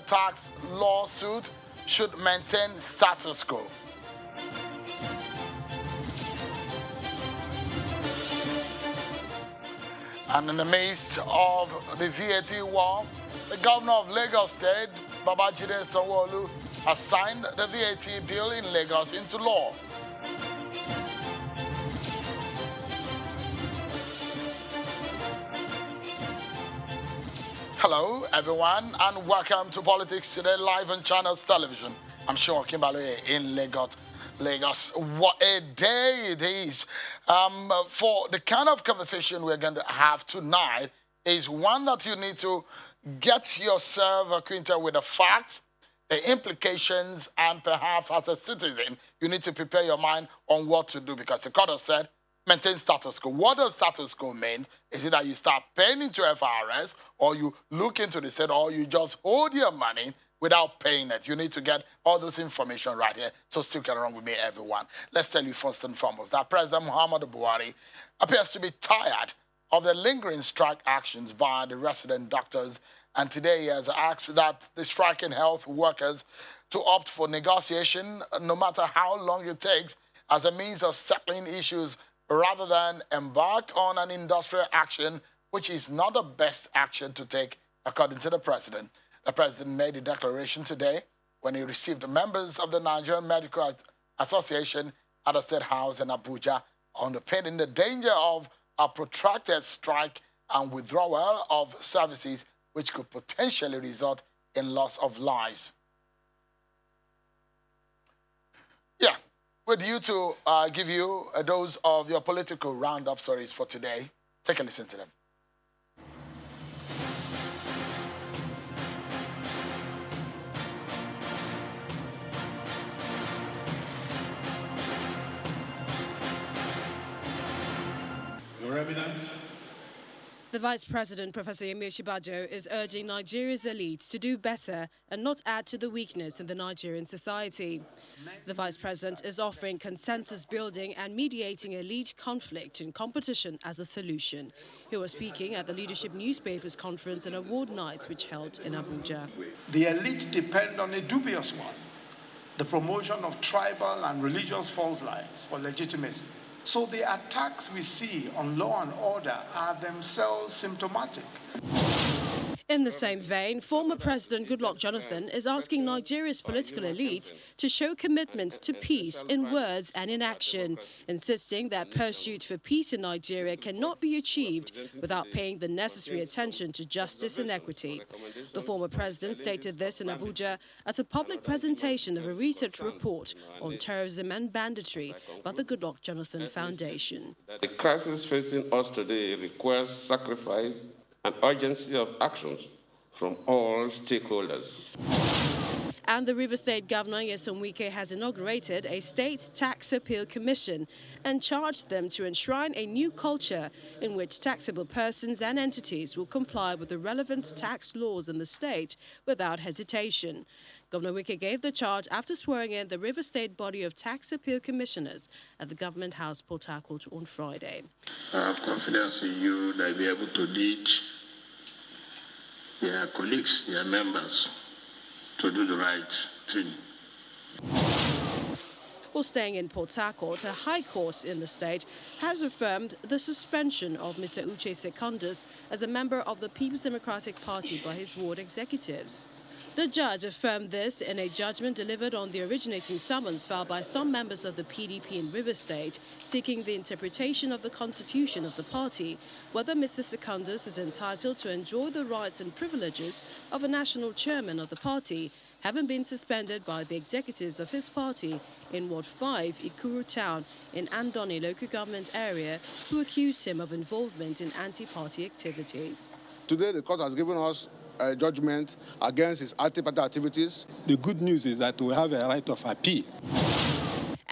tax lawsuit should maintain status quo. And in the midst of the VAT war, the governor of Lagos State, Babajide Sanwo-Olu, has signed the VAT bill in Lagos into law. Hello, everyone, and welcome to Politics Today live on Channels Television. I'm Sean Kimbale in Lagos. What a day it is. For the kind of conversation we're going to have tonight is one that you need to get yourself acquainted with the facts, the implications, and perhaps as a citizen, you need to prepare your mind on what to do, because the court has said, maintain status quo. What does status quo mean? Is it that you start paying into FRS, or you look into the state, or you just hold your money without paying it? You need to get all this information right here. So stick around with me, everyone. Let's tell you first and foremost that President Muhammadu Buhari appears to be tired of the lingering strike actions by the resident doctors. And today he has asked that the striking health workers to opt for negotiation, no matter how long it takes, as a means of settling issues rather than embark on an industrial action, which is not the best action to take, according to the president. The president made a declaration today when he received members of the Nigerian Medical Association at the State House in Abuja, underpinning the danger of a protracted strike and withdrawal of services, which could potentially result in loss of lives. Yeah, with you to give you a dose of your political roundup stories for today. Take a listen to them. Your Eminence. The Vice President, Professor Yemi Osinbajo, is urging Nigeria's elites to do better and not add to the weakness in the Nigerian society. The Vice President is offering consensus building and mediating elite conflict and competition as a solution. He was speaking at the Leadership Newspapers Conference and Award Night, which held in Abuja. The elite depend on a dubious one, the promotion of tribal and religious fault lines for legitimacy. So the attacks we see on law and order are themselves symptomatic. In the same vein, former President Goodluck Jonathan is asking Nigeria's political elite to show commitment to peace in words and in action, insisting that pursuit for peace in Nigeria cannot be achieved without paying the necessary attention to justice and equity. The former president stated this in Abuja at a public presentation of a research report on terrorism and banditry by the Goodluck Jonathan Foundation. The crisis facing us today requires sacrifice and urgency of actions from all stakeholders. And the River State Governor, Nyesom Wike, has inaugurated a state tax appeal commission and charged them to enshrine a new culture in which taxable persons and entities will comply with the relevant tax laws in the state without hesitation. Governor Wike gave the charge after swearing in the River State body of tax appeal commissioners at the Government House, Port Harcourt, on Friday. I have confidence in you that you'll be able to lead your colleagues, your members, to do the right thing. Well, staying in Port Harcourt, a high court in the state has affirmed the suspension of Mr. Uche Secondus as a member of the People's Democratic Party by his ward executives. The judge affirmed this in a judgment delivered on the originating summons filed by some members of the PDP in River State, seeking the interpretation of the constitution of the party, whether Mr. Secondus is entitled to enjoy the rights and privileges of a national chairman of the party, having been suspended by the executives of his party in Ward 5, Ikuru Town, in Andoni local government area, who accused him of involvement in anti-party activities. Today, the court has given us a judgment against his anti-party activities. The good news is that we have a right of appeal.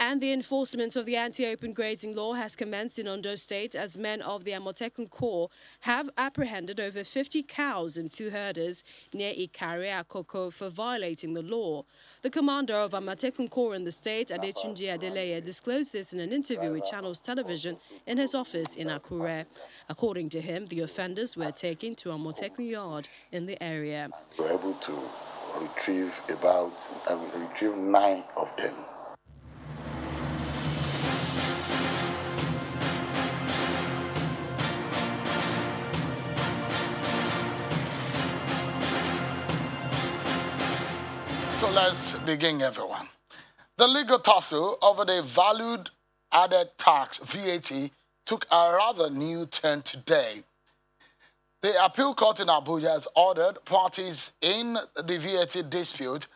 And the enforcement of the anti-open grazing law has commenced in Ondo State as men of the Amotekun Corps have apprehended over 50 cows and 2 herders near Ikare Akoko for violating the law. The commander of Amotekun Corps in the state, Adetunji Adeleye, disclosed this in an interview with Channels Television in his office in Akure. According to him, the offenders were taken to Amotekun Yard in the area. We were able to retrieve retrieve 9 of them. So let's begin, everyone. The legal tussle over the valued added tax VAT took a rather new turn today. The appeal court in Abuja has ordered parties in the VAT dispute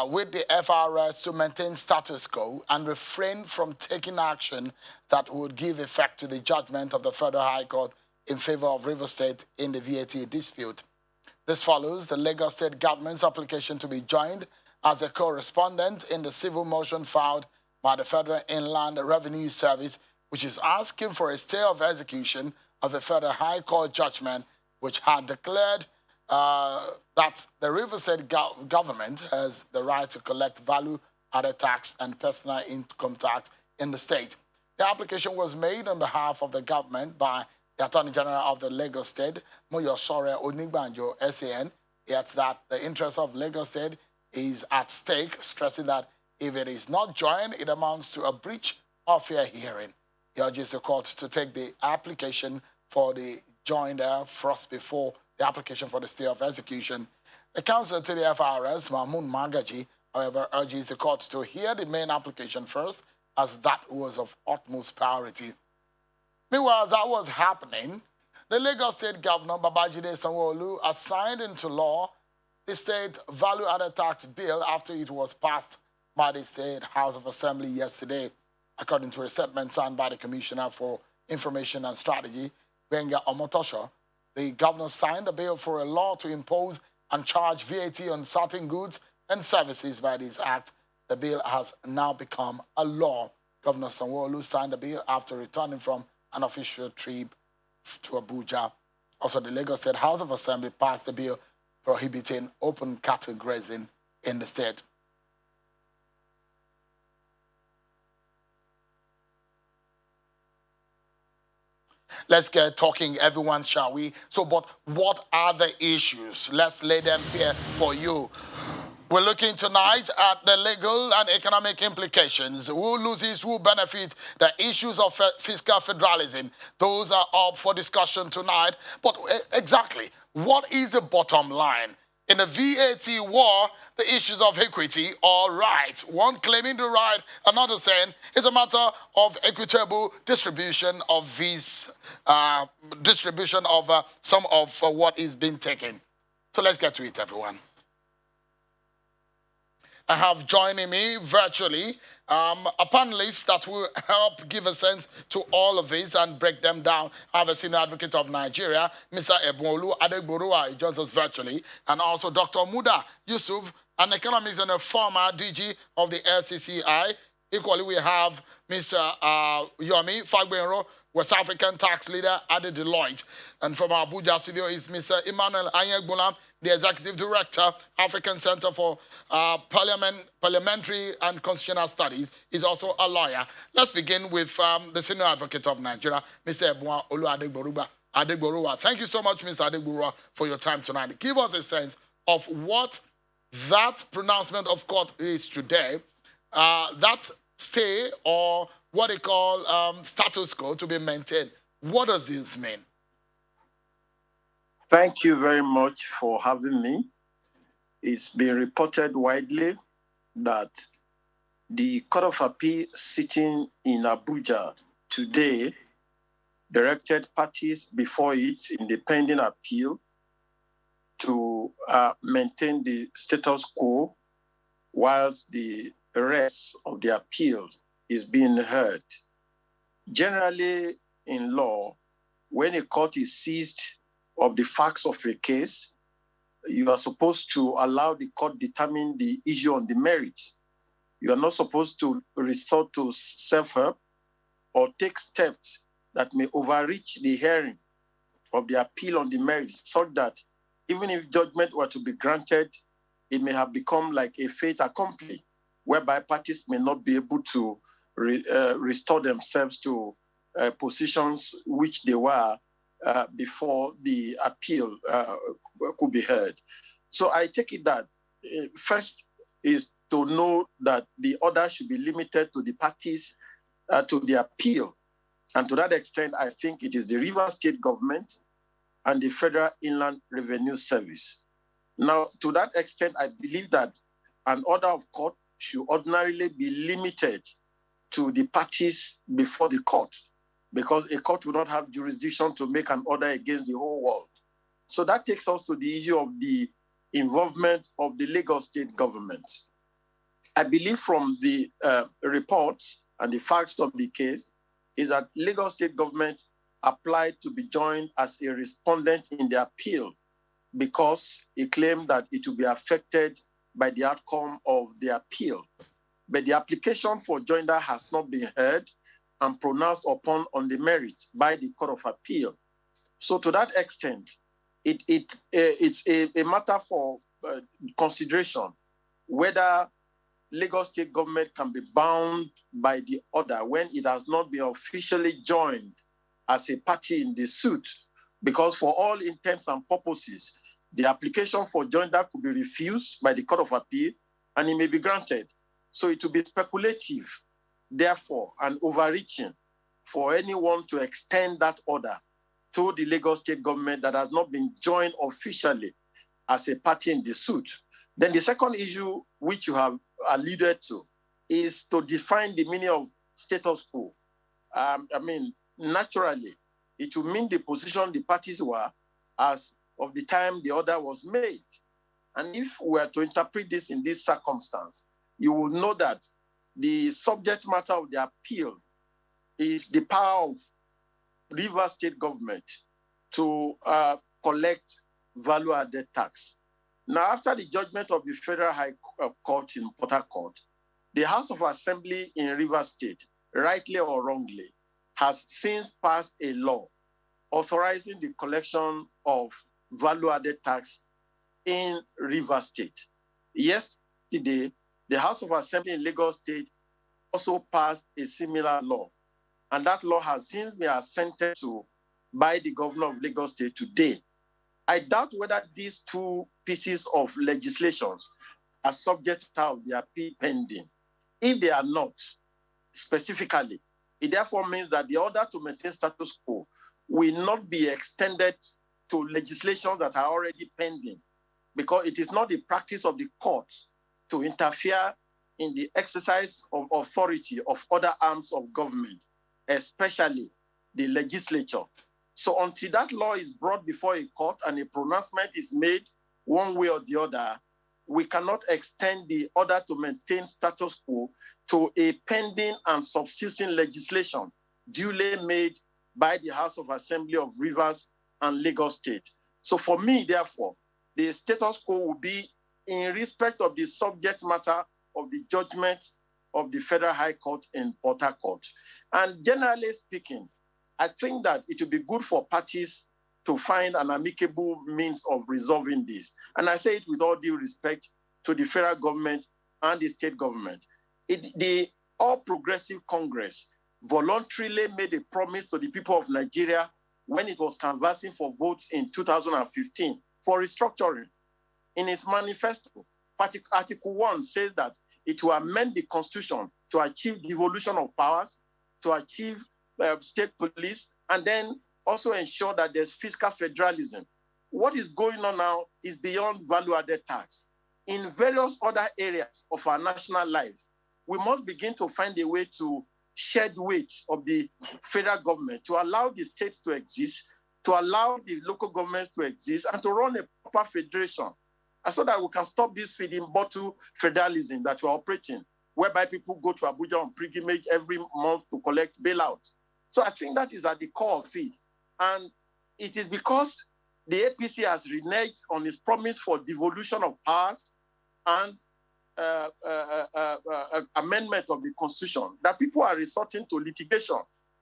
with the FRS to maintain status quo and refrain from taking action that would give effect to the judgment of the Federal High Court in favor of Rivers State in the VAT dispute. This follows the Lagos State government's application to be joined as a co-respondent in the civil motion filed by the Federal Inland Revenue Service, which is asking for a stay of execution of a Federal High Court judgment which had declared that the Rivers State government has the right to collect value-added tax and personal income tax in the state. The application was made on behalf of the government by the Attorney General of the Lagos State, Moyosore Onigbanjo, SAN. Yet that the interest of Lagos State is at stake, stressing that if it is not joined, it amounts to a breach of fair hearing. He urges the court to take the application for the joinder first before the application for the stay of execution. The counsel to the FRS, Mahmoud Magaji, however, urges the court to hear the main application first, as that was of utmost priority. Meanwhile, as that was happening, the Lagos State Governor, Babajide Sanwo-Olu, signed into law the state value-added tax bill after it was passed by the State House of Assembly yesterday. According to a statement signed by the Commissioner for Information and Strategy, Benga Omotosho, the governor signed a bill for a law to impose and charge VAT on certain goods and services by this act. The bill has now become a law. Governor Sanwo-Olu signed the bill after returning from an official trip to Abuja. Also, the Lagos State House of Assembly passed the bill prohibiting open cattle grazing in the state. Let's get talking, everyone, shall we? So, but what are the issues? Let's lay them bare for you. We're looking tonight at the legal and economic implications. Who loses, who benefits, the issues of fiscal federalism. Those are up for discussion tonight. But exactly, what is the bottom line? In the VAT war, the issues of equity are right. One claiming the right, another saying it's a matter of equitable distribution of these, some of what is being taken. So let's get to it, everyone. I have joining me virtually a panelist that will help give a sense to all of this and break them down. I have a senior advocate of Nigeria, Mr. Ebunolu Adegboruwa, he joins us virtually, and also Dr. Muda Yusuf, an economist and a former DG of the LCCI. Equally, we have Mr. Yomi Fagbenro, West African tax leader at the Deloitte. And from our Abuja studio is Mr. Emmanuel Anyegbolam, the Executive Director, African Center for Parliamentary and Constitutional Studies. He's also a lawyer. Let's begin with the Senior Advocate of Nigeria, Mr. Ebunolu Adegboruwa. Thank you so much, Mr. Adegboruwa, for your time tonight. Give us a sense of what that pronouncement of court is today, that stay or what they call status quo to be maintained. What does this mean? Thank you very much for having me. It's been reported widely that the Court of Appeal sitting in Abuja today directed parties before it in the pending appeal to maintain the status quo whilst the rest of the appeal is being heard. Generally, in law, when a court is seized of the facts of a case, you are supposed to allow the court determine the issue on the merits. You are not supposed to resort to self-help or take steps that may overreach the hearing of the appeal on the merits, so that even if judgment were to be granted, it may have become like a fait accompli, whereby parties may not be able to restore themselves to positions which they were before the appeal could be heard. So I take it that first is to know that the order should be limited to the parties to the appeal. And to that extent, I think it is the Rivers State government and the Federal Inland Revenue Service. Now, to that extent, I believe that an order of court should ordinarily be limited to the parties before the court, because a court will not have jurisdiction to make an order against the whole world. So that takes us to the issue of the involvement of the Lagos State government. I believe from the reports and the facts of the case is that Lagos State government applied to be joined as a respondent in the appeal because it claimed that it would be affected by the outcome of the appeal. But the application for joinder has not been heard and pronounced upon on the merits by the Court of Appeal. So to that extent, it's a matter for consideration whether Lagos State government can be bound by the order when it has not been officially joined as a party in the suit, because for all intents and purposes, the application for joinder could be refused by the Court of Appeal and it may be granted. So it will be speculative, therefore, and overreaching for anyone to extend that order to the Lagos State government that has not been joined officially as a party in the suit. Then the second issue, which you have alluded to, is to define the meaning of status quo. Naturally, it will mean the position the parties were as of the time the order was made. And if we are to interpret this in this circumstance, you will know that the subject matter of the appeal is the power of Rivers State government to collect value-added tax. Now, after the judgment of the Federal High Court in Port Harcourt, the House of Assembly in Rivers State, rightly or wrongly, has since passed a law authorizing the collection of value-added tax in Rivers State. Yesterday, the House of Assembly in Lagos State also passed a similar law, and that law has since been assented to by the governor of Lagos State today. I doubt whether these two pieces of legislation are subject to the appeal pending. If they are not, specifically, it therefore means that the order to maintain status quo will not be extended to legislation that are already pending, because it is not the practice of the court to interfere in the exercise of authority of other arms of government, especially the legislature. So until that law is brought before a court and a pronouncement is made one way or the other, we cannot extend the order to maintain status quo to a pending and subsisting legislation duly made by the House of Assembly of Rivers and Lagos State. So for me, therefore, the status quo will be in respect of the subject matter of the judgment of the Federal High Court in Port Harcourt. And generally speaking, I think that it would be good for parties to find an amicable means of resolving this. And I say it with all due respect to the federal government and the state government. The All Progressive Congress voluntarily made a promise to the people of Nigeria when it was canvassing for votes in 2015 for restructuring. In its manifesto, Article 1 says that it will amend the Constitution to achieve devolution of powers, to achieve state police, and then also ensure that there's fiscal federalism. What is going on now is beyond value-added tax. In various other areas of our national life, we must begin to find a way to shed weight of the federal government, to allow the states to exist, to allow the local governments to exist, and to run a proper federation, and so that we can stop this feeding bottle federalism that we're operating, whereby people go to Abuja on pilgrimage every month to collect bailouts. So I think that is at the core of it. And it is because the APC has reneged on its promise for devolution of powers and amendment of the Constitution that people are resorting to litigation.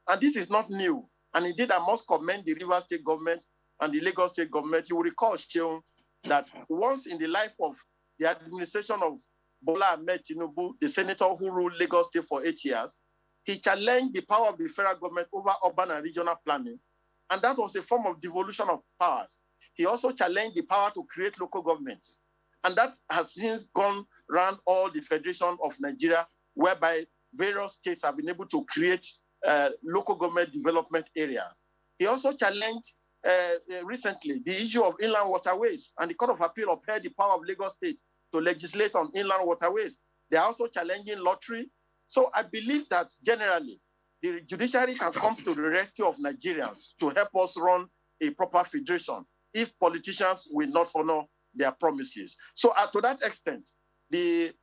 And this is not new. And indeed, I must commend the Rivers State government and the Lagos State government. You will recall, Sheung, that once in the life of the administration of Bola Ahmed Tinubu, the senator who ruled Lagos State for 8 years, he challenged the power of the federal government over urban and regional planning. And that was a form of devolution of powers. He also challenged the power to create local governments. And that has since gone around all the Federation of Nigeria, whereby various states have been able to create local government development areas. He also challenged recently the issue of inland waterways, and the Court of Appeal upheld the power of Lagos State to legislate on inland waterways. They are also challenging lottery. So I believe that generally, the judiciary can come to the rescue of Nigerians to help us run a proper federation if politicians will not honor their promises. So to that extent, the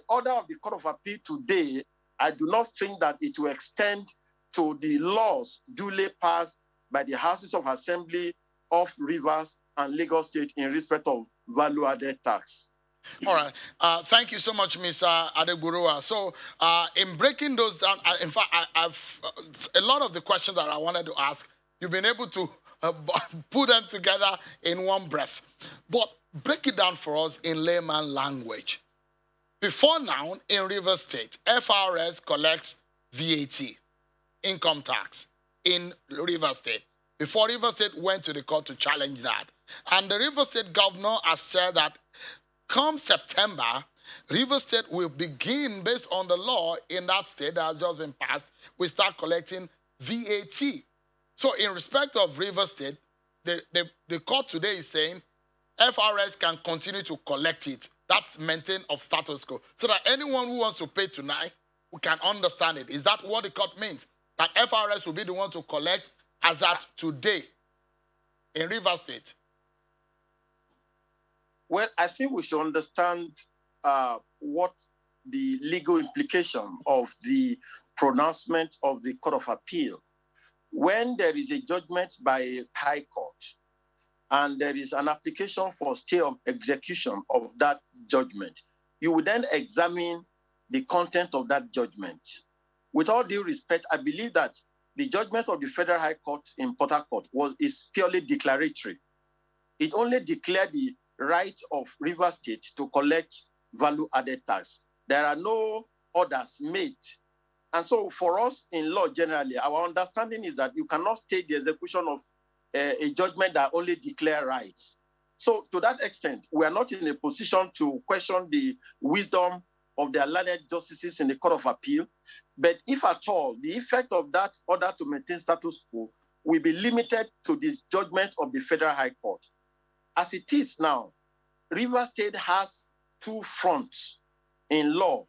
order of the Court of Appeal today, I do not think that it will extend to the laws duly passed by the Houses of Assembly of Rivers and Lagos State in respect of value-added tax. All right. Thank you so much, Mr. Adegburua. So, in breaking those down, in fact, I've a lot of the questions that I wanted to ask, you've been able to put them together in one breath. But break it down for us in layman language. Before now, in Rivers State, FRS collects VAT, income tax, in Rivers State. Before Rivers State went to the court to challenge that. And the Rivers State governor has said that come September, Rivers State will begin, based on the law in that state that has just been passed, we start collecting VAT. So in respect of Rivers State, the court today is saying FRS can continue to collect it. That's maintain of status quo. So that anyone who wants to pay tonight, we can understand it. Is that what the court means? That FRS will be the one to collect as at today in Rivers State? Well, I think we should understand what the legal implication of the pronouncement of the Court of Appeal. When there is a judgment by a high court and there is an application for stay of execution of that judgment, you will then examine the content of that judgment. With all due respect, I believe that the judgment of the Federal High Court in Port Harcourt is purely declaratory. It only declared the right of Rivers State to collect value-added tax. There are no orders made. And so for us in law generally, our understanding is that you cannot state the execution of a judgment that only declares rights. So to that extent, we are not in a position to question the wisdom of the learned justices in the Court of Appeal. But if at all, the effect of that order to maintain status quo will be limited to this judgment of the Federal High Court. As it is now, Rivers State has two fronts in law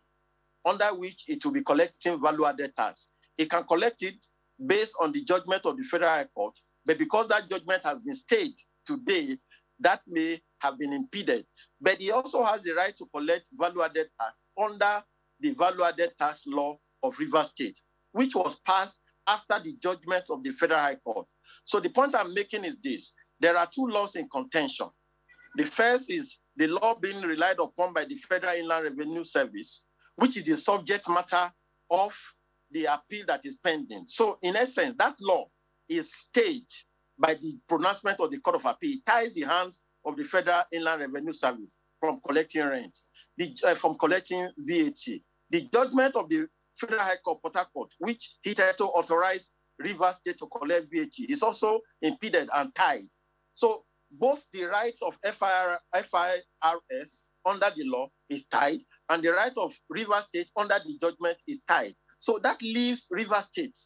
under which it will be collecting value-added tax. It can collect it based on the judgment of the Federal High Court, but because that judgment has been stayed today, that may have been impeded. But it also has the right to collect value-added tax under the value-added tax law of Rivers State, which was passed after the judgment of the Federal High Court. So the point I'm making is this. There are two laws in contention. The first is the law being relied upon by the Federal Inland Revenue Service, which is the subject matter of the appeal that is pending. So in essence, that law is stayed by the pronouncement of the Court of Appeal. It ties the hands of the Federal Inland Revenue Service from collecting rent, from collecting VAT. The judgment of the Federal High Court, Port Harcourt, which hitherto authorized Rivers State to collect VAT, is also impeded and tied. So both the rights of FIRS under the law is tied, and the right of Rivers State under the judgment is tied. So that leaves Rivers State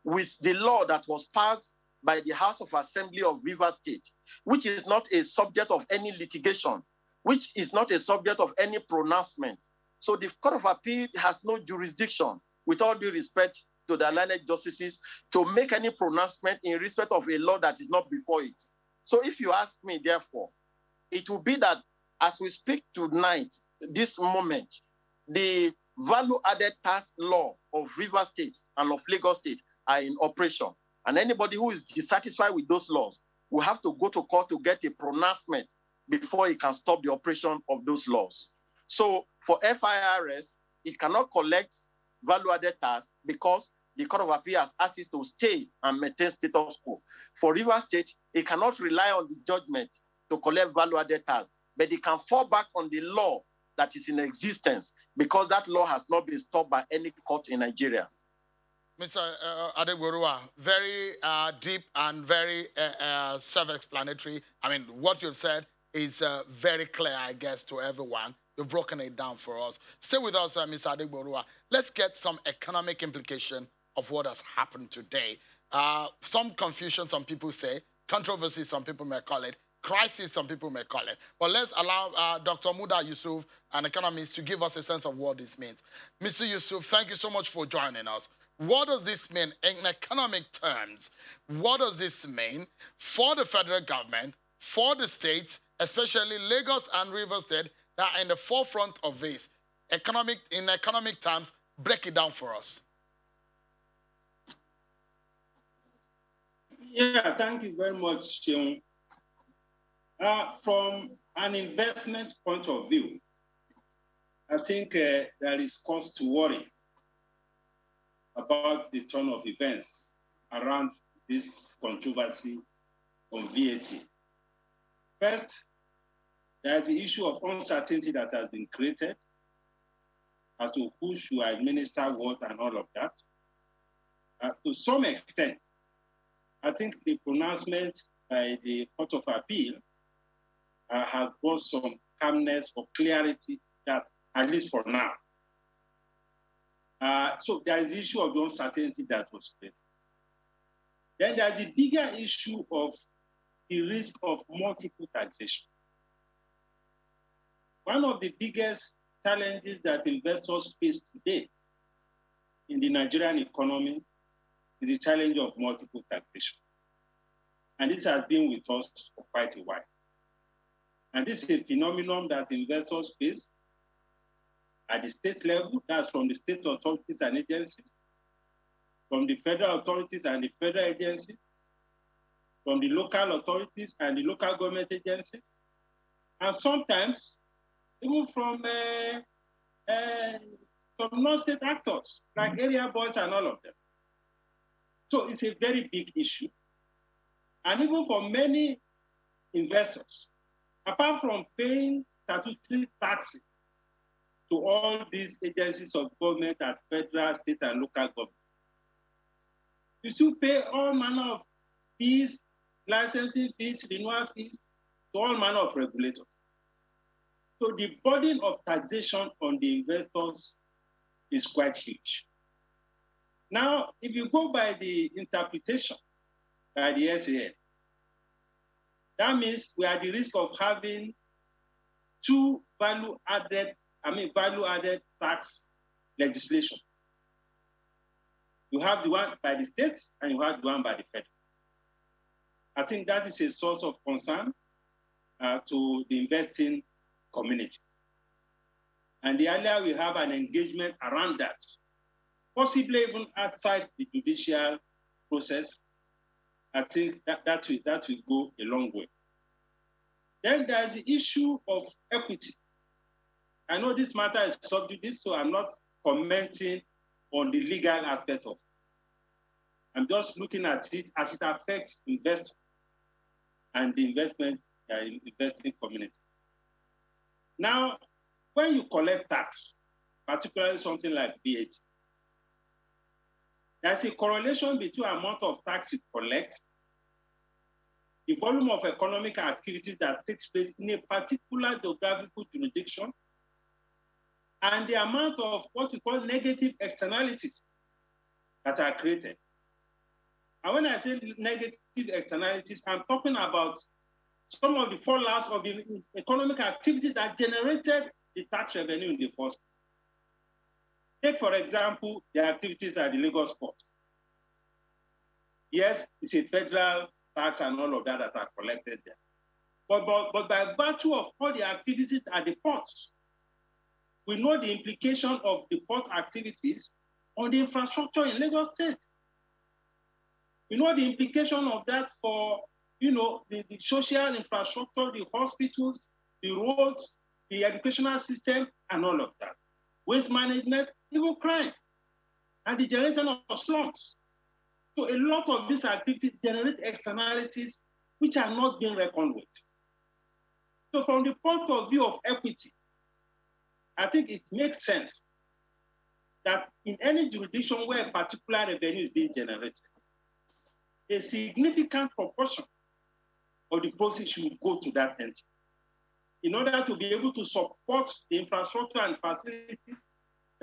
with the law that was passed by the House of Assembly of Rivers State, which is not a subject of any litigation, which is not a subject of any pronouncement. So the Court of Appeal has no jurisdiction, with all due respect to the learned justices, to make any pronouncement in respect of a law that is not before it. So if you ask me, therefore, it will be that as we speak tonight, this moment, the value-added tax law of Rivers State and of Lagos State are in operation. And anybody who is dissatisfied with those laws will have to go to court to get a pronouncement before he can stop the operation of those laws. So for FIRS, it cannot collect value-added tax because the Court of Appeal has asked it to stay and maintain status quo. For Rivers State, it cannot rely on the judgment to collect value-added tax, but it can fall back on the law that is in existence because that law has not been stopped by any court in Nigeria. Mr. Adegburua, very deep and very self-explanatory. I mean, what you've said is very clear, I guess, to everyone. You've broken it down for us. Stay with us, Mr. Adegborua. Let's get some economic implication of what has happened today. Some confusion, some people say. Controversy, some people may call it. Crisis, some people may call it. But let's allow Dr. Muda Yusuf, an economist, to give us a sense of what this means. Mr. Yusuf, thank you so much for joining us. What does this mean in economic terms? What does this mean for the federal government, for the states, especially Lagos and Rivers State, that are in the forefront of this? In economic terms, break it down for us. Yeah, thank you very much, Sean. From an investment point of view, I think there is cause to worry about the turn of events around this controversy on VAT. First, there is the issue of uncertainty that has been created as to who should administer what and all of that. To some extent, I think the pronouncement by the Court of Appeal has brought some calmness or clarity, that at least for now. So there is the issue of the uncertainty that was created. Then there's a bigger issue of the risk of multiple taxation. One of the biggest challenges that investors face today in the Nigerian economy is the challenge of multiple taxation. And this has been with us for quite a while. And this is a phenomenon that investors face at the state level, that's from the state authorities and agencies, from the federal authorities and the federal agencies, from the local authorities and the local government agencies, and sometimes even from non-state actors, like area boys and all of them. So it's a very big issue. And even for many investors, apart from paying statutory taxes to all these agencies of government at federal, state, and local government, you still pay all manner of fees, licensing fees, renewal fees, to all manner of regulators. So the burden of taxation on the investors is quite huge. Now, if you go by the interpretation by the SAN, that means we are at the risk of having two value-added tax legislation. You have the one by the states and you have the one by the federal. I think that is a source of concern to the investing community. And the earlier we have an engagement around that, possibly even outside the judicial process, I think that will go a long way. Then there's the issue of equity. I know this matter is sub judice, so I'm not commenting on the legal aspect of it. I'm just looking at it as it affects investors and the investing community. Now, when you collect tax, particularly something like VAT, there's a correlation between the amount of tax you collect, the volume of economic activities that takes place in a particular geographical jurisdiction, and the amount of what we call negative externalities that are created. And when I say negative externalities, I'm talking about some of the fallouts of the economic activity that generated the tax revenue in the first place. Take, for example, the activities at the Lagos port. Yes, it's a federal tax and all of that that are collected there. But by virtue of all the activities at the ports, we know the implication of the port activities on the infrastructure in Lagos State. We know the implication of that for, the social infrastructure, the hospitals, the roads, the educational system, and all of that. Waste management, even crime, and the generation of slums. So a lot of these activities generate externalities which are not being reckoned with. So from the point of view of equity, I think it makes sense that in any jurisdiction where a particular revenue is being generated, a significant proportion of the proceeds should go to that entity. in order to be able to support the infrastructure and facilities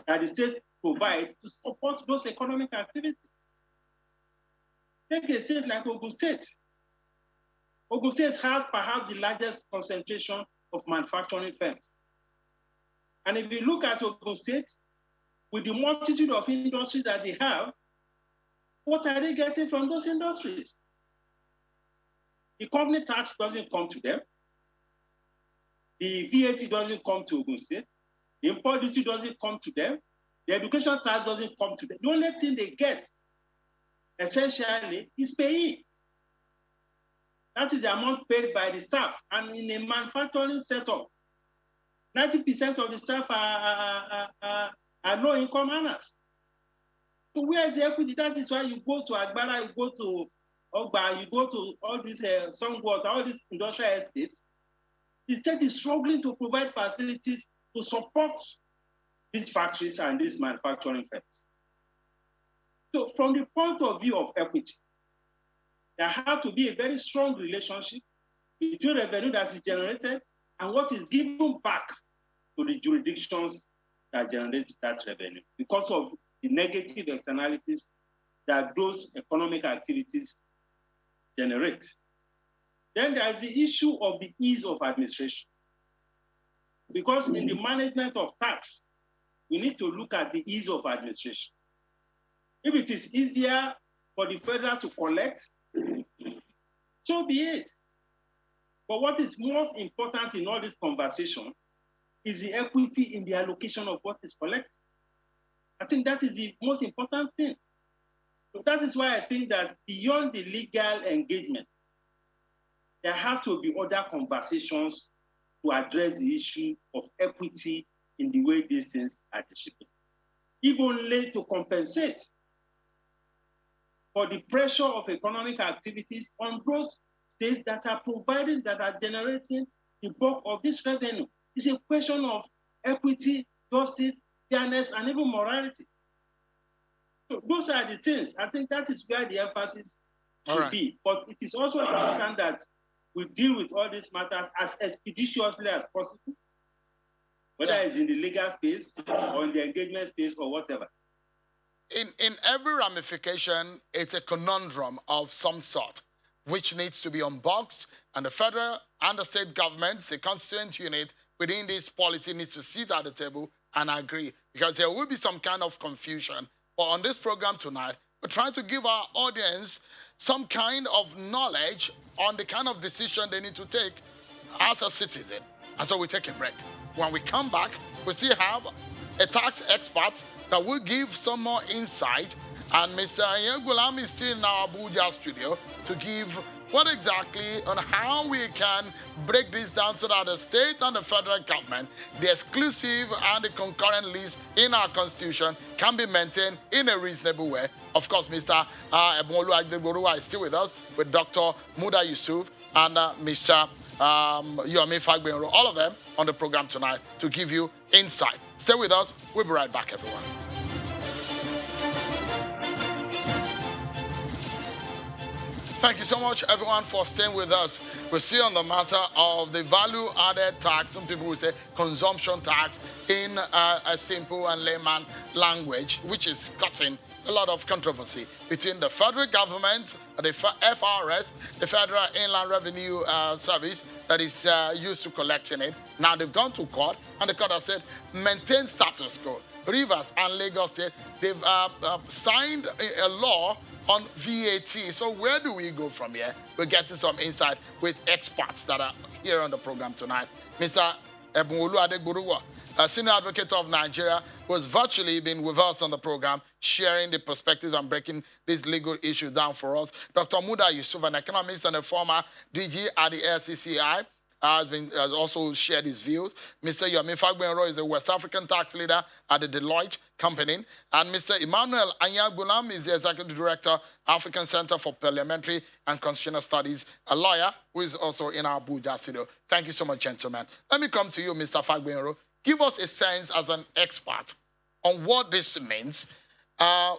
that the states provide to support those economic activities. Take a state like Ogun State. Ogun State has perhaps the largest concentration of manufacturing firms. And if you look at Ogun State, with the multitude of industries that they have, what are they getting from those industries? The company tax doesn't come to them. The VAT doesn't come to Ogun State. The import duty doesn't come to them. The education tax doesn't come to them. The only thing they get, essentially, is pay. That is the amount paid by the staff. And in a manufacturing setup, 90% of the staff are low-income earners. So where is the equity? That is why you go to Agbara, you go to Ogba, you go to all these Songwater, all these industrial estates. The state is struggling to provide facilities to support these factories and these manufacturing firms. So from the point of view of equity, there has to be a very strong relationship between revenue that is generated and what is given back to the jurisdictions that generate that revenue because of the negative externalities that those economic activities generate. Then there is the issue of the ease of administration. Because in the management of tax, we need to look at the ease of administration. If it is easier for the federal to collect, so be it. But what is most important in all this conversation is the equity in the allocation of what is collected. I think that is the most important thing. So that is why I think that beyond the legal engagement, there has to be other conversations to address the issue of equity in the way these things are distributed. If only to compensate for the pressure of economic activities on those states that are providing, that are generating the bulk of this revenue. It's a question of equity, justice, fairness, and even morality. So those are the things. I think that is where the emphasis should be. But it is also important that we deal with all these matters as expeditiously as possible, whether it's in the legal space or in the engagement space or whatever. In every ramification, it's a conundrum of some sort, which needs to be unboxed, and the federal and the state governments, the constituent unit within this policy needs to sit at the table and agree, because there will be some kind of confusion. But on this program tonight, we're trying to give our audience some kind of knowledge on the kind of decision they need to take as a citizen. And so we take a break. When we come back, we still have a tax expert that will give some more insight. And Mr. Gulam is still in our Abuja studio to give what exactly on how we can break this down so that the state and the federal government, the exclusive and the concurrent list in our constitution can be maintained in a reasonable way. Of course, Mr. Ebonolu Adegboruwa is still with us, with Dr. Muda Yusuf and Mr. Yomi Fagbenro, all of them on the program tonight to give you insight. Stay with us. We'll be right back, everyone. Thank you so much, everyone, for staying with us. We're still on the matter of the value-added tax. Some people will say consumption tax in a simple and layman language, which is causing a lot of controversy between the federal government, the FRS, the Federal Inland Revenue Service that is used to collecting it. Now they've gone to court, and the court has said maintain status quo. Rivers and Lagos State, they've signed a law on VAT. So where do we go from here? We're getting some insight with experts that are here on the program tonight. Mr. Ebonolu Adegboruwa, a senior advocate of Nigeria, who has virtually been with us on the program, sharing the perspectives and breaking these legal issues down for us. Dr. Muda Yusuf, an economist and a former DG at the LCCI, has also shared his views. Mr. Yomi Fagbenro is a West African tax leader at the Deloitte Company. And Mr. Emmanuel Anyagulam is the Executive Director, African Center for Parliamentary and Constitutional Studies, a lawyer who is also in our Abuja studio. Thank you so much, gentlemen. Let me come to you, Mr. Fagbenro. Give us a sense as an expert on what this means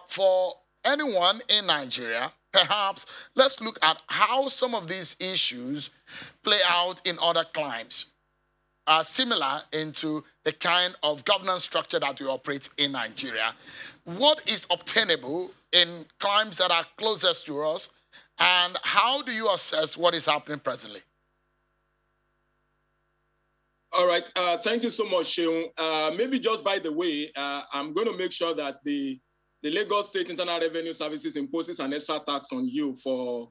for anyone in Nigeria. Perhaps let's look at how some of these issues play out in other climes. similar into the kind of governance structure that we operate in Nigeria. What is obtainable in climes that are closest to us, and how do you assess what is happening presently? All right. Thank you so much, Sheung. Maybe just by the way, I'm going to make sure that the Lagos State Internal Revenue Services imposes an extra tax on you for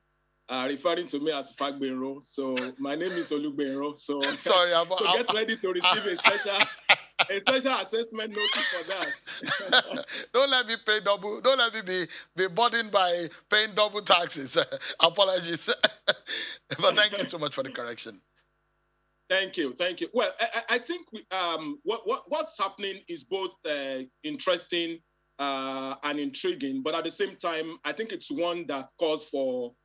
referring to me as Fagbenro. So my name is Olugbenro. So, sorry, so get ready to receive a special assessment notice for that. Don't let me pay double. Don't let me be burdened by paying double taxes. Apologies. But thank you so much for the correction. Thank you. Well, I think what's happening is both interesting and intriguing, but at the same time, I think it's one that calls for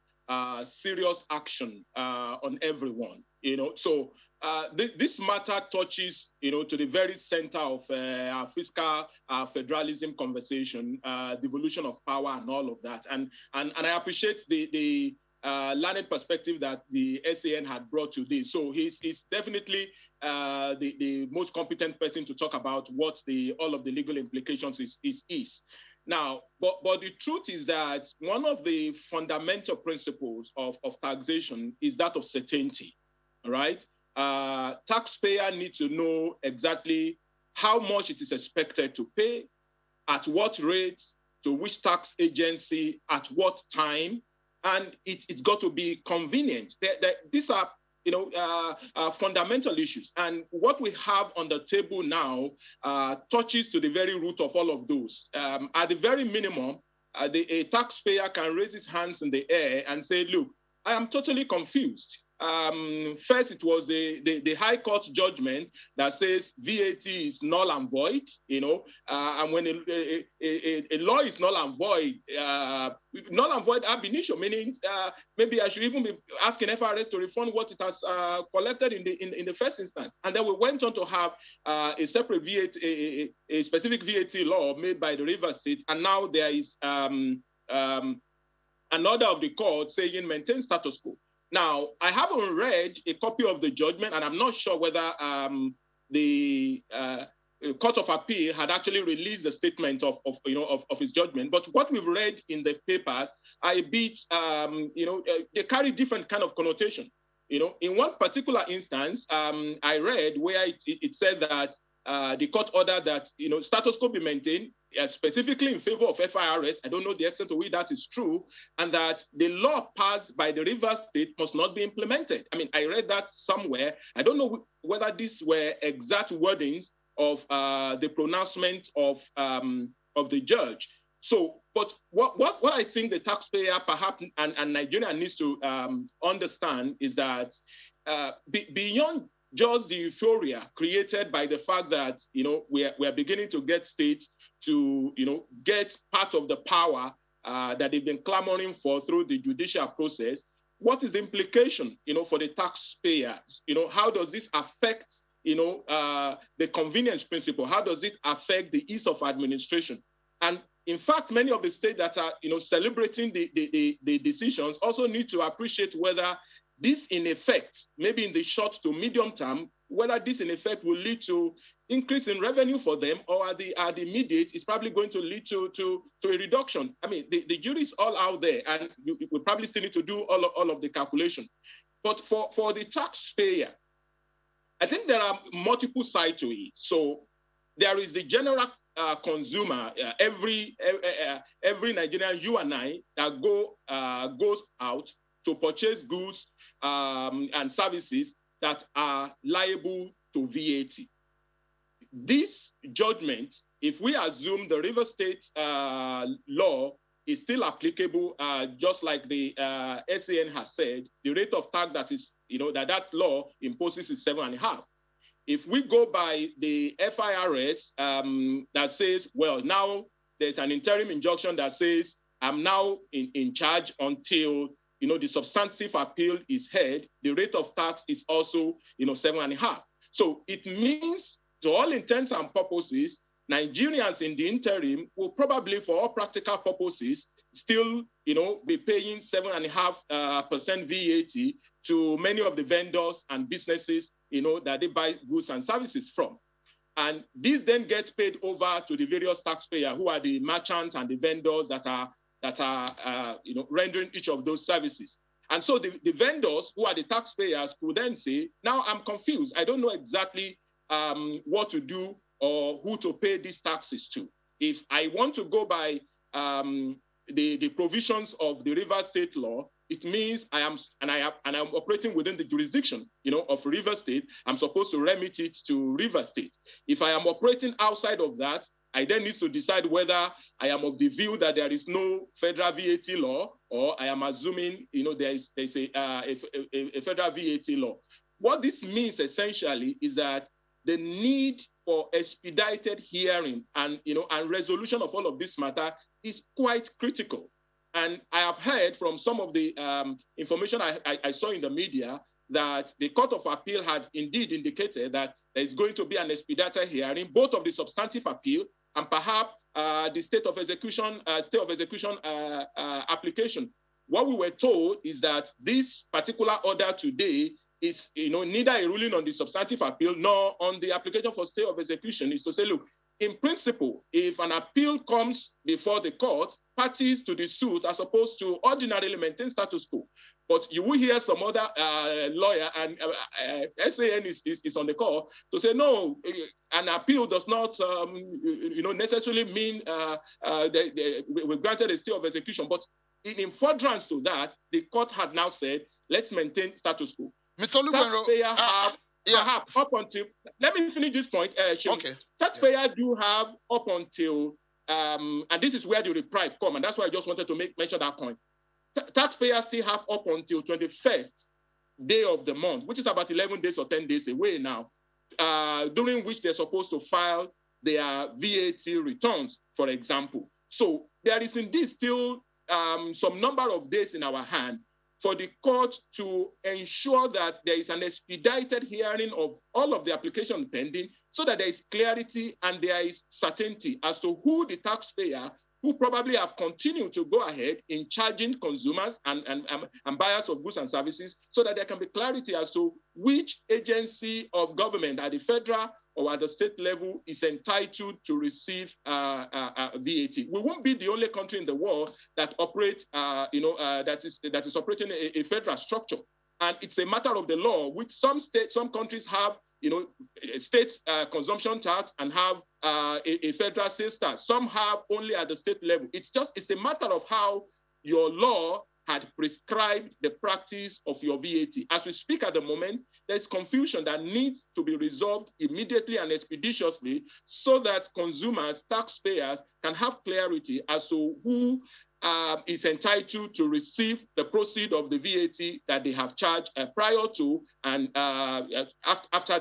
serious action on everyone. So this matter touches, to the very center of our fiscal federalism conversation, devolution of power, and all of that. And I appreciate the learned perspective that the SAN had brought to this. So he's definitely the most competent person to talk about what all of the legal implications is. Now, but the truth is that one of the fundamental principles of taxation is that of certainty, right? Taxpayer need to know exactly how much it is expected to pay, at what rates, to which tax agency, at what time, and it's got to be convenient. These are, fundamental issues. And what we have on the table now touches to the very root of all of those. At the very minimum, a taxpayer can raise his hands in the air and say, look, I am totally confused. First, it was the High Court judgment that says VAT is null and void, and when a law is null and void ab initio, meaning maybe I should even be asking FRS to refund what it has collected in the first instance. And then we went on to have a separate VAT, a specific VAT law made by the Rivers State, and now there is an order of the court saying maintain status quo. Now, I haven't read a copy of the judgment, and I'm not sure whether the Court of Appeal had actually released the statement of his judgment. But what we've read in the papers are a bit, they carry different kind of connotation. In one particular instance, I read where it said that the court ordered that status quo be maintained, specifically in favor of FIRS. I don't know the extent to which that is true, and that the law passed by the Rivers State must not be implemented. I mean, I read that somewhere. I don't know whether these were exact wordings of the pronouncement of the judge. So, but what I think the taxpayer perhaps and Nigeria needs to understand is that beyond just the euphoria created by the fact that we are beginning to get states to get part of the power that they've been clamoring for through the judicial process. What is the implication for the taxpayers? How does this affect the convenience principle? How does it affect the ease of administration? And in fact, many of the states that are celebrating the decisions also need to appreciate whether this, in effect, maybe in the short to medium term, whether this, in effect, will lead to increase in revenue for them, or at the immediate, it's probably going to lead to a reduction. I mean, the jury is all out there, and we probably still need to do all of the calculation. But for the taxpayer, I think there are multiple sides to it. So there is the general consumer, every Nigerian, you and I, that goes out to purchase goods and services that are liable to VAT. This judgment, if we assume the River State law is still applicable, just like the SAN has said, the rate of tax that is, that law imposes is 7.5. If we go by the FIRS that says, well, now there's an interim injunction that says, I'm now in charge until the substantive appeal is heard, the rate of tax is also 7.5. So it means, to all intents and purposes, Nigerians in the interim will probably, for all practical purposes, still be paying 7.5% VAT to many of the vendors and businesses that they buy goods and services from. And these then get paid over to the various taxpayers, who are the merchants and the vendors that are rendering each of those services. And so the vendors, who are the taxpayers, could then say, now I'm confused. I don't know exactly what to do or who to pay these taxes to. If I want to go by the provisions of the River State law, it means I'm operating within the jurisdiction, of River State. I'm supposed to remit it to River State. If I am operating outside of that, I then need to decide whether I am of the view that there is no federal VAT law, or I am assuming, there's a federal VAT law. What this means essentially is that the need for expedited hearing and resolution of all of this matter is quite critical. And I have heard from some of the information I saw in the media that the Court of Appeal had indeed indicated that there is going to be an expedited hearing, both of the substantive appeal and perhaps the state of execution application. What we were told is that this particular order today is neither a ruling on the substantive appeal nor on the application for stay of execution. Is to say, look, in principle, if an appeal comes before the court, parties to the suit are supposed to ordinarily maintain status quo. But you will hear some other lawyer, and SAN is on the call, to say, no, an appeal does not necessarily mean we granted a stay of execution. But in furtherance to that, the court had now said, let's maintain status quo. Mr. Lugbenro, perhaps up until, let me finish this point. Okay. Taxpayers do have up until, and this is where the reprieve come, and that's why I just wanted to mention that point. Taxpayers still have up until 21st day of the month, which is about 11 days or 10 days away now, during which they're supposed to file their VAT returns, for example. So there is indeed still some number of days in our hand for the court to ensure that there is an expedited hearing of all of the application pending, so that there is clarity and there is certainty as to who the taxpayer who probably have continued to go ahead in charging consumers and buyers of goods and services, so that there can be clarity as to which agency of government at the federal or at the state level is entitled to receive VAT. We won't be the only country in the world that operates, that is operating a federal structure. And it's a matter of the law, which some countries have, state consumption tax and have a federal sales tax. Some have only at the state level. It's a matter of how your law had prescribed the practice of your VAT. As we speak at the moment, there's confusion that needs to be resolved immediately and expeditiously, so that consumers, taxpayers can have clarity as to who is entitled to receive the proceeds of the VAT that they have charged prior to and after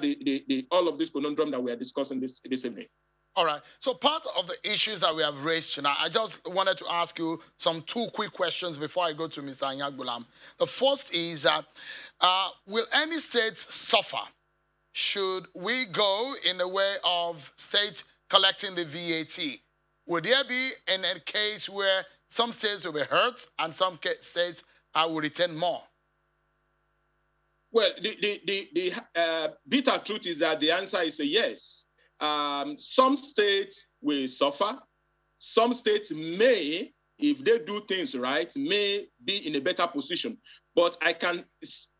all of this conundrum that we are discussing this evening. All right. So part of the issues that we have raised tonight, I just wanted to ask you two quick questions before I go to Mr. Anyagbulam. The first is that will any states suffer should we go in the way of states collecting the VAT? Would there be a case where some states will be hurt and some states will retain more? Well, the bitter truth is that the answer is a yes. Some states will suffer. Some states may, if they do things right, may be in a better position. But I can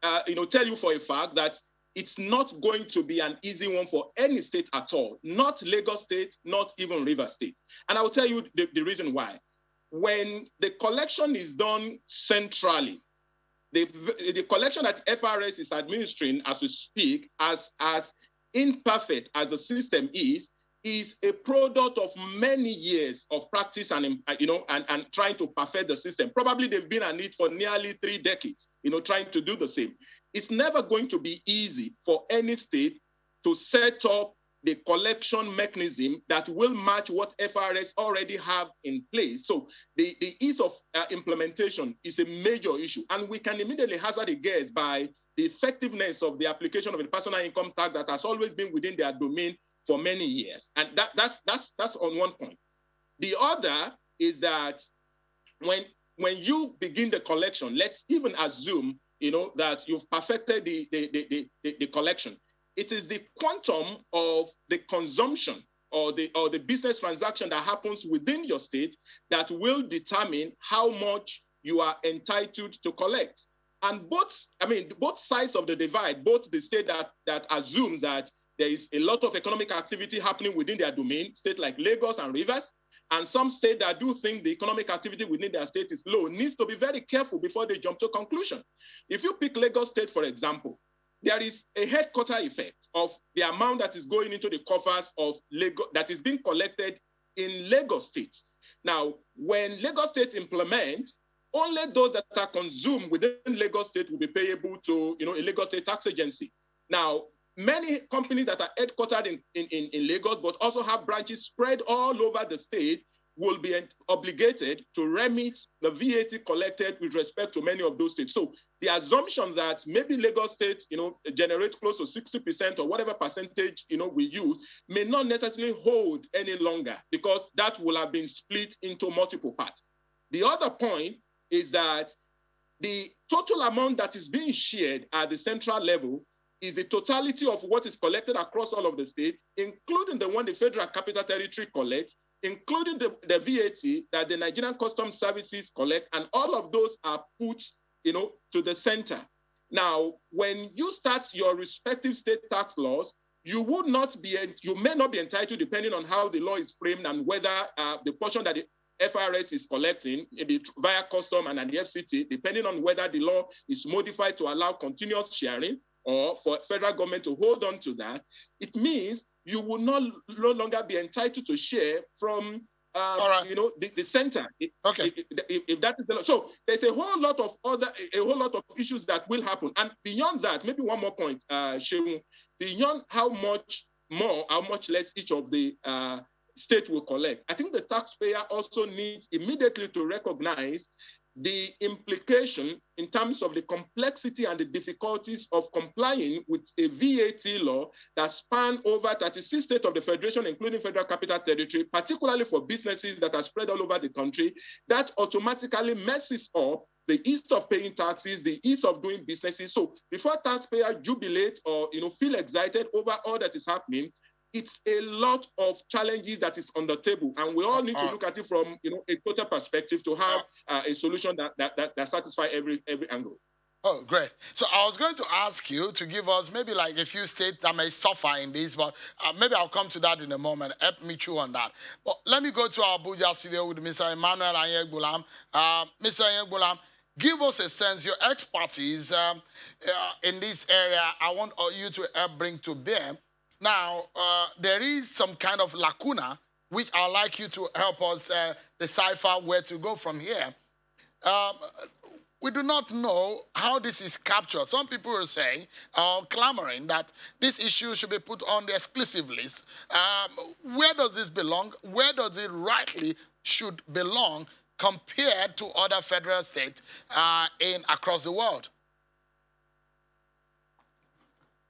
tell you for a fact that it's not going to be an easy one for any state at all, not Lagos State, not even River State. And I'll tell you the reason why. When the collection is done centrally, the collection that FRS is administering as we speak, as imperfect as the system is a product of many years of practice and trying to perfect the system. Probably they've been at it for nearly 3 decades, trying to do the same. It's never going to be easy for any state to set up the collection mechanism that will match what FRS already have in place. So the ease of implementation is a major issue. And we can immediately hazard a guess by the effectiveness of the application of the personal income tax that has always been within their domain for many years. And that's on one point. The other is that when you begin the collection, let's even assume that you've perfected the collection. it is the quantum of the consumption or the business transaction that happens within your state that will determine how much you are entitled to collect. And both sides of the divide, both the state that assumes that there is a lot of economic activity happening within their domain, state like Lagos and Rivers, and some states that do think the economic activity within their state is low, needs to be very careful before they jump to conclusion. If you pick Lagos State, for example, there is a headquarter effect of the amount that is going into the coffers of Lagos that is being collected in Lagos State. Now, when Lagos State implements, only those that are consumed within Lagos State will be payable to a Lagos State tax agency. Now, many companies that are headquartered in Lagos, but also have branches spread all over the state, will be obligated to remit the VAT collected with respect to many of those states. So the assumption that maybe Lagos State, generates close to 60% or whatever percentage, we use, may not necessarily hold any longer, because that will have been split into multiple parts. The other point is that the total amount that is being shared at the central level is the totality of what is collected across all of the states, including the one the Federal Capital Territory collects, including the VAT that the Nigerian Customs Services collect, and all of those are put, to the center. Now, when you start your respective state tax laws, you may not be entitled, depending on how the law is framed and whether the portion that the FRS is collecting, maybe via custom and the FCT, depending on whether the law is modified to allow continuous sharing or for federal government to hold on to that, it means you will no longer be entitled to share from the center. Okay. If that is the law. So there's a whole lot of issues that will happen. And beyond that, maybe one more point, Sheung, beyond how much less each of the state will collect, I think the taxpayer also needs immediately to recognize the implication in terms of the complexity and the difficulties of complying with a VAT law that span over 36 states of the Federation, including Federal Capital Territory, particularly for businesses that are spread all over the country, that automatically messes up the ease of paying taxes, the ease of doing businesses. So before taxpayers jubilate or feel excited over all that is happening, it's a lot of challenges that is on the table, and we all need to look at it from a total perspective to have a solution that satisfies every angle. Oh, great. So I was going to ask you to give us maybe like a few states that may suffer in this, but maybe I'll come to that in a moment. Help me chew on that. But let me go to our Abuja studio with Mr. Emmanuel Anyegbulam. Mr. Anyegbulam, give us a sense, your expertise in this area, I want you to help bring to bear. Now, there is some kind of lacuna, which I'd like you to help us decipher where to go from here. We do not know how this is captured. Some people are saying, clamoring that this issue should be put on the exclusive list. Where does this belong? Where does it rightly should belong compared to other federal states across the world?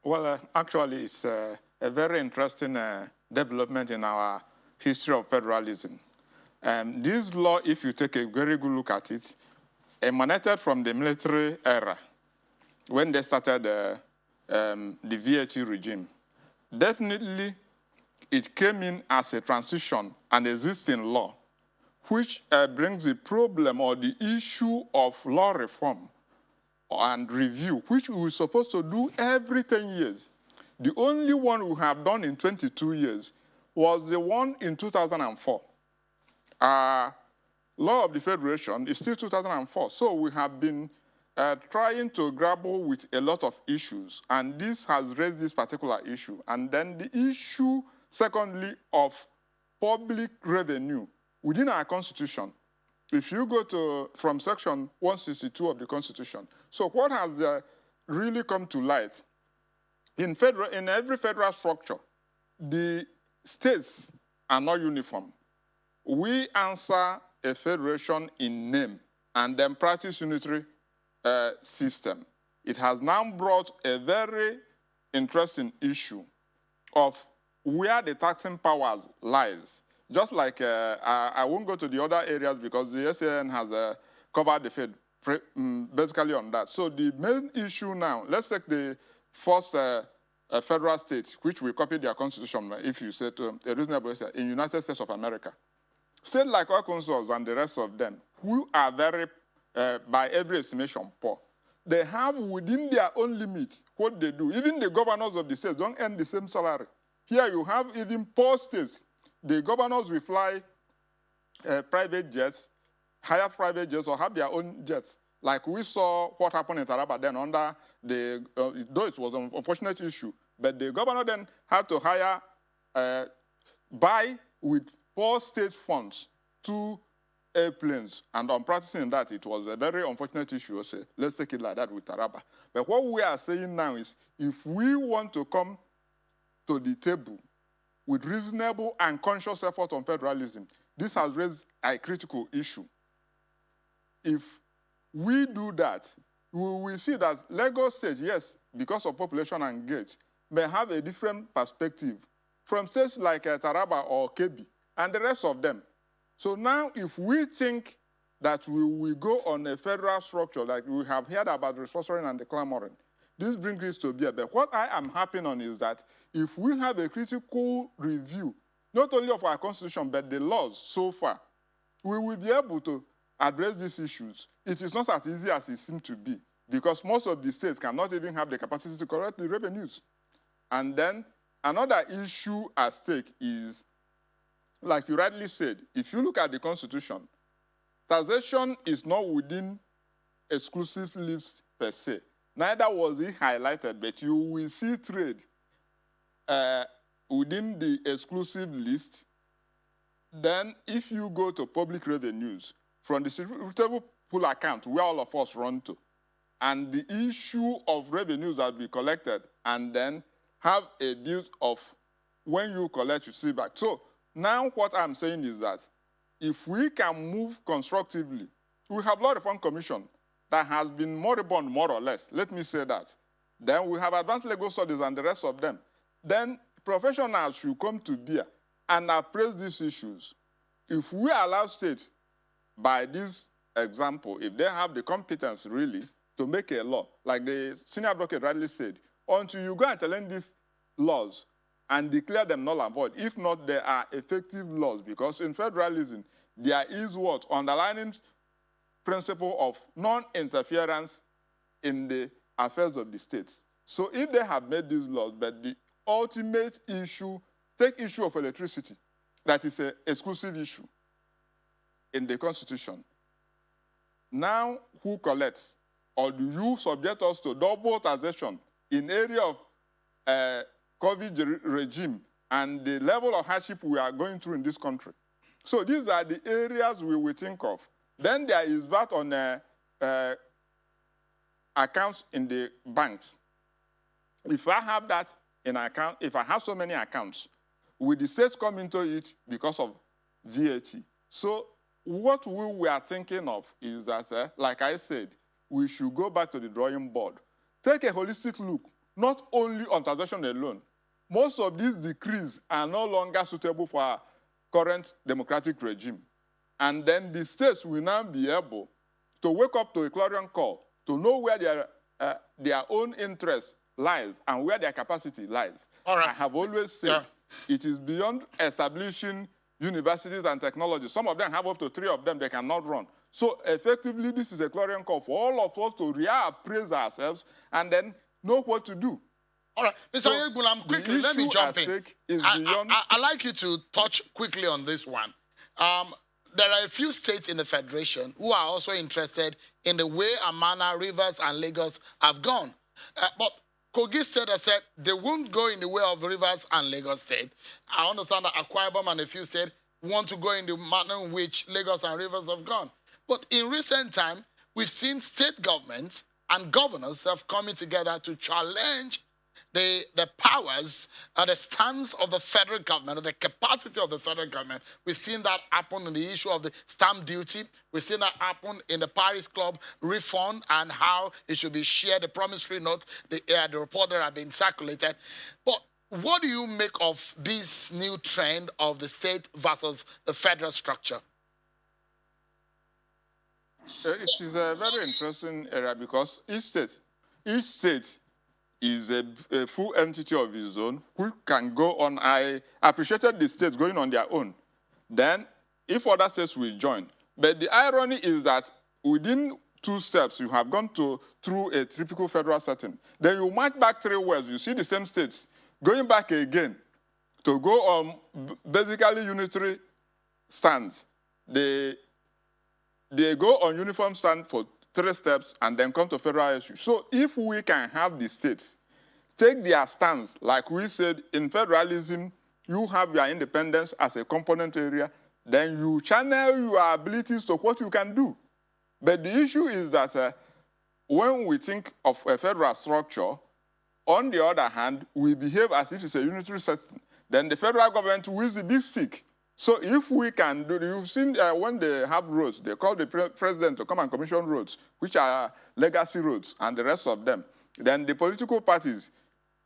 Well, actually, it's a very interesting development in our history of federalism. This law, if you take a very good look at it, emanated from the military era when they started the VAT regime. Definitely, it came in as a transition, an existing law, which brings the problem or the issue of law reform and review, which we were supposed to do every 10 years. The only one we have done in 22 years was the one in 2004. Law of the Federation is still 2004. So we have been trying to grapple with a lot of issues, and this has raised this particular issue. And then the issue, secondly, of public revenue within our Constitution. If you go from Section 162 of the Constitution, so what has really come to light? In every federal structure, the states are not uniform. We answer a federation in name and then practice unitary system. It has now brought a very interesting issue of where the taxing powers lies. Just like, I won't go to the other areas because the SAN has covered the Fed basically on that. So the main issue now, let's take the first federal states, which will copy their constitution, if you say to a reasonable extent, in United States of America. States like Arkansas and the rest of them, who are very, by every estimation, poor, they have within their own limit what they do. Even the governors of the states don't earn the same salary. Here you have even poor states. The governors will fly private jets, hire private jets, or have their own jets. Like we saw what happened in Taraba then under the, though it was an unfortunate issue, but the governor then had to hire, buy with poor state funds 2 airplanes. And on practicing that, it was a very unfortunate issue. So let's take it like that with Taraba. But what we are saying now is, if we want to come to the table with reasonable and conscious effort on federalism, this has raised a critical issue. If we do that, we will see that Lagos State, yes, because of population and gauge, may have a different perspective from states like Taraba or Kebbi and the rest of them. So now if we think that we will go on a federal structure, like we have heard about restructuring and the clamoring, this brings this to bear. But what I am happy on is that if we have a critical review, not only of our constitution, but the laws so far, we will be able to address these issues. It is not as easy as it seems to be, because most of the states cannot even have the capacity to collect the revenues. And then another issue at stake is, like you rightly said, if you look at the Constitution, taxation is not within exclusive lists per se. Neither was it highlighted, but you will see trade within the exclusive list. Then if you go to public revenues, from the distributable pool account where all of us run to, and the issue of revenues that be collected, and then have a deal of when you collect, you see back. So now what I'm saying is that if we can move constructively, we have Law Reform Commission that has been moribund, more or less. Let me say that. Then we have Advanced Legal Studies and the rest of them. Then professionals should come to bear and appraise these issues. If we allow states, by this example, if they have the competence really to make a law, like the senior advocate rightly said, until you go and challenge these laws and declare them null and void, if not, they are effective laws, because in federalism, there is what? Underlining principle of non-interference in the affairs of the states. So if they have made these laws, but the ultimate issue, take issue of electricity, that is an exclusive issue in the Constitution. Now, who collects? Or do you subject us to double taxation in area of COVID regime and the level of hardship we are going through in this country? So these are the areas we will think of. Then there is VAT on accounts in the banks. If I have that in account, if I have so many accounts, will the states come into it because of VAT? So what we were thinking of is that, like I said, we should go back to the drawing board. Take a holistic look, not only on taxation alone. Most of these decrees are no longer suitable for our current democratic regime. And then the states will now be able to wake up to a clarion call, to know where their own interest lies and where their capacity lies. All right. I have always said it is beyond establishing universities and technology. Some of them have up to 3 of them they cannot run. So effectively, this is a clarion call for all of us to reappraise ourselves and then know what to do. All right, Mr. Yegulam, quickly, let me jump in. I'd like you to touch quickly on this one. There are a few states in the Federation who are also interested in the way Amana, Rivers, and Lagos have gone. But Kogi State has said they won't go in the way of Rivers and Lagos State. I understand that Akwa Ibom and a few states want to go in the manner in which Lagos and Rivers have gone. But in recent time, we've seen state governments and governors that have coming together to challenge the powers and the stance of the federal government, or the capacity of the federal government. We've seen that happen in the issue of the stamp duty. We've seen that happen in the Paris Club refund and how it should be shared, the promissory note, the report that have been circulated. But what do you make of this new trend of the state versus the federal structure? It is a very interesting area because each state is a full entity of its own, who can go on. I appreciated the states going on their own. Then, if other states will join. But the irony is that within 2 steps, you have gone through a typical federal setting. Then you march back 3 years, you see the same states going back again to go on basically unitary stands. They go on uniform stand for 3 steps and then come to federal issue. So if we can have the states take their stance, like we said, in federalism, you have your independence as a component area, then you channel your abilities to what you can do. But the issue is that when we think of a federal structure, on the other hand, we behave as if it's a unitary system. Then the federal government wins the big stick. So if we can do, you've seen when they have roads, they call the president to come and commission roads, which are legacy roads and the rest of them. Then the political parties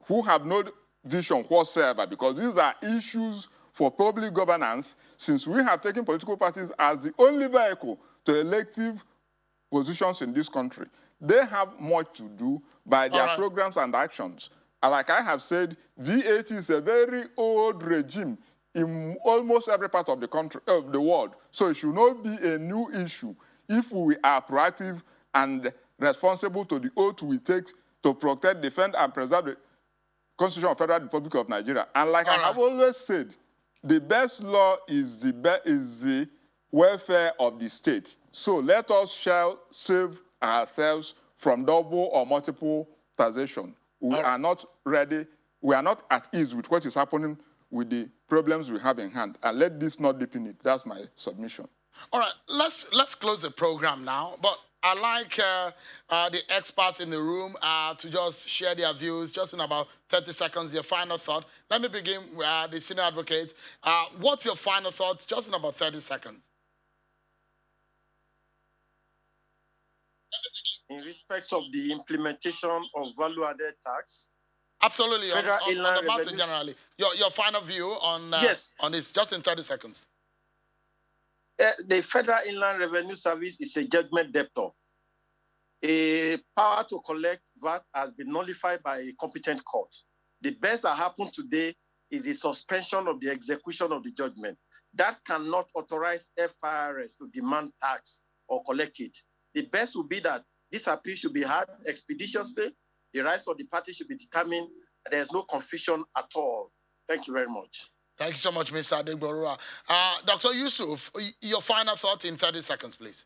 who have no vision whatsoever, because these are issues for public governance, since we have taken political parties as the only vehicle to elective positions in this country. They have much to do by their programs and actions. And like I have said, VAT is a very old regime in almost every part of the country, of the world. So it should not be a new issue if we are proactive and responsible to the oath we take to protect, defend, and preserve the Constitution of the Federal Republic of Nigeria. And like I have always said, the best law is the welfare of the state. So let us save ourselves from double or multiple taxation. We are not ready, we are not at ease with what is happening with the problems we have in hand. And let this not deepen it. That's my submission. All right, let's close the program now. But I'd like the experts in the room to just share their views, just in about 30 seconds, their final thought. Let me begin with the senior advocate. What's your final thought, just in about 30 seconds? In respect of the implementation of value-added tax? Absolutely, on the matter generally. Your final view on, yes, on this, just in 30 seconds. The Federal Inland Revenue Service is a judgment debtor. A power to collect VAT has been nullified by a competent court. The best that happened today is the suspension of the execution of the judgment. That cannot authorize FIRS to demand tax or collect it. The best would be that this appeal should be had expeditiously. The rights of the party should be determined. There's no confusion at all. Thank you very much. Thank you so much, Mr. Adegborua. Dr. Yusuf, your final thought in 30 seconds, please.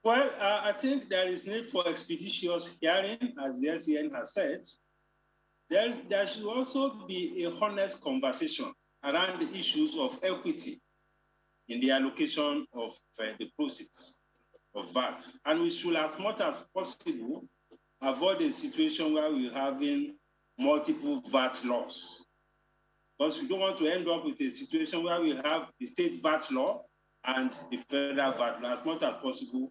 Well, I think there is need for expeditious hearing, as the SCN has said. Then there should also be a honest conversation around the issues of equity in the allocation of the proceeds of VAT. And we should, as much as possible, avoid a situation where we're having multiple VAT laws. Because we don't want to end up with a situation where we have the state VAT law and the federal VAT law. As much as possible,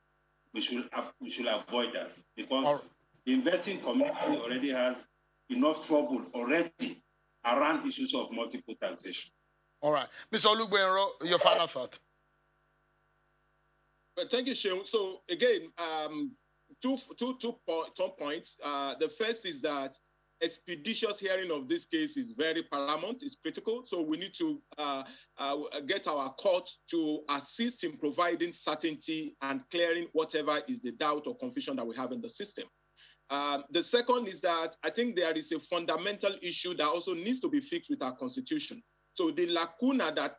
we should avoid that, because the investing community already has enough trouble already around issues of multiple taxation. All right. Mr. Olugbenro, your final thought. Well, thank you, Seun. So again, two points. The first is that expeditious hearing of this case is very paramount, is critical. So we need to get our court to assist in providing certainty and clearing whatever is the doubt or confusion that we have in the system. The second is that I think there is a fundamental issue that also needs to be fixed with our constitution. So the lacuna that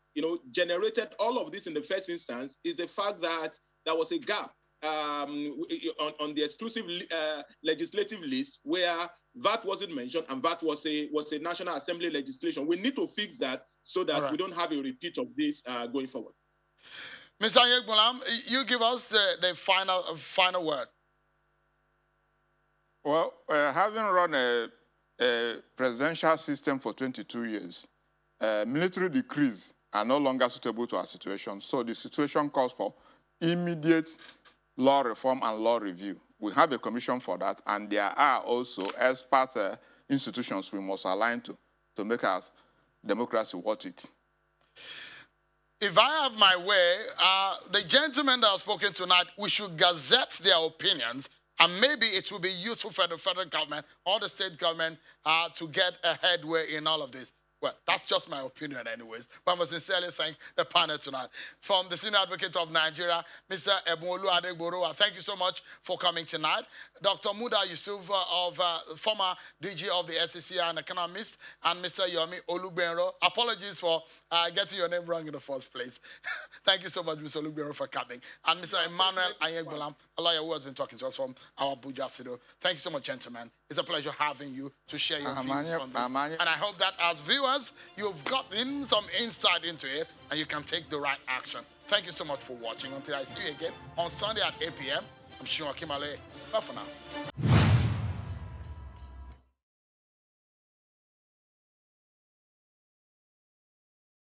generated all of this in the first instance is the fact that there was a gap on the exclusive legislative list where VAT wasn't mentioned, and VAT was a National Assembly legislation. We need to fix that so that we don't have a repeat of this going forward. Mr. Ayegbulam, you give us the final word. Well, having run a presidential system for 22 years, military decrees are no longer suitable to our situation. So the situation calls for immediate law reform and law review. We have a commission for that, and there are also expert institutions we must align to make our democracy worth it. If I have my way, the gentlemen that have spoken tonight, we should gazette their opinions And maybe it will be useful for the federal government or the state government to get a headway in all of this. Well, that's just my opinion anyways. But I must sincerely thank the panel tonight. From the Senior Advocate of Nigeria, Mr. Ebunolu Adegborowa, thank you so much for coming tonight. Dr. Muda Yusuf, former DG of the SEC and economist, and Mr. Yomi Olugbenro. Apologies for getting your name wrong in the first place. Thank you so much, Mr. Olugbenro, for coming. And Mr. Emmanuel Ayegbolam, a lawyer who has been talking to us from our Abuja studio. Thank you so much, gentlemen. It's a pleasure having you to share your views on this. And I hope that as viewers, you've gotten some insight into it and you can take the right action. Thank you so much for watching. Until I see you again on Sunday at 8 p.m., I'm Shino Kimale. Bye for now.